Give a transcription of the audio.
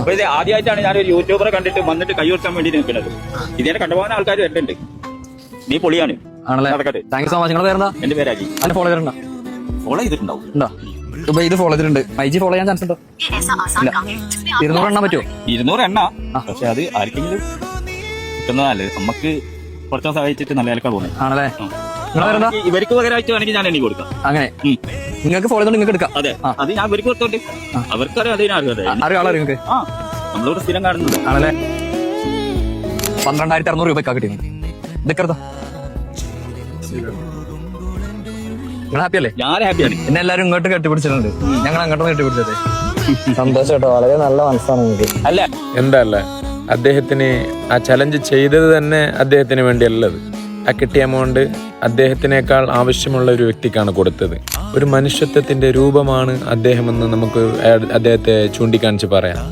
അപ്പൊ ഇത് ആദ്യമായിട്ടാണ് ഞാനൊരു യൂട്യൂബറെ കണ്ടിട്ട് വന്നിട്ട് കൈ കൊടുക്കാൻ വേണ്ടി നിൽക്കുന്നത്. ഇതിനെ കണ്ടുപോകുന്ന ആൾക്കാർ വരുന്നുണ്ട്. നീ പൊളിയാണ്. ആണല്ലേ? നടക്കട്ടെ. Thank you so much. നിങ്ങളുടെ പേരെന്താ? എന്റെ പേരാജി. അതിനെ ഫോളോ ചെയ്തിട്ടുണ്ടോ? ഫോളോ ചെയ്തിട്ടുണ്ടാവും. ഉണ്ടോ? ഇപ്പൊ ഇത് ഫോളോ ചെയ്തിട്ടുണ്ട്. IG ഫോളോ ചെയ്യാൻ ചാൻസ് ഉണ്ടോ? ഇല്ല. 200 എണ്ണ പറ്റുമോ? 200 എണ്ണ. പക്ഷെ അത് ആർക്കെങ്കിലും കിട്ടുന്നതല്ലേ, നമുക്ക് കുറച്ച് സഹായിച്ചിട്ട് നല്ല നിലക്കാ പോകുന്നത്. ആണല്ലേ? നിങ്ങളുടെ പേരെന്താ? ഇവർക്ക് പകരമായിട്ട് വേണമെങ്കിൽ ഞാൻ എനിക്ക് കൊടുക്കാം. അങ്ങനെ നിങ്ങൾക്ക് ഫോളോ ചെയ്തോണ്ട് നിങ്ങൾക്ക് എടുക്കാം. അതെ, അത് ഞാൻ ഇവർക്ക് കൊടുത്തോണ്ട് അവർക്കറിയാം. അറിയാം നിങ്ങൾക്ക്. നമ്മളിവിടെ സ്ഥിരം കാണുന്നത്. ആണല്ലേ? 12,600 രൂപയ്ക്കാ കിട്ടിയത്. ഇതൊക്കെ നിങ്ങൾ ഹാപ്പി അല്ലേ? ഞാൻ ഹാപ്പിയാണ്. എന്നെ എല്ലാരും ഇങ്ങോട്ട് കെട്ടിപ്പിടിച്ചിട്ടുണ്ട്, ഞങ്ങൾ അങ്ങോട്ടും കെട്ടിപ്പിടിച്ചത്. സന്തോഷം കേട്ടോ, വളരെ നല്ല മനസ്സാണ് നിങ്ങൾക്ക്. അല്ല എന്തല്ല, അദ്ദേഹത്തിന് ആ ചലഞ്ച് ചെയ്തത് തന്നെ അദ്ദേഹത്തിന് വേണ്ടിയല്ലത്. ആ കിട്ടിയ എമൗണ്ട് അദ്ദേഹത്തിനേക്കാൾ ആവശ്യമുള്ള ഒരു വ്യക്തിക്കാണ് കൊടുത്തത്. ഒരു മനുഷ്യത്വത്തിന്റെ രൂപമാണ് അദ്ദേഹമെന്ന് നമുക്ക് അദ്ദേഹത്തെ ചൂണ്ടിക്കാണിച്ച് പറയാം.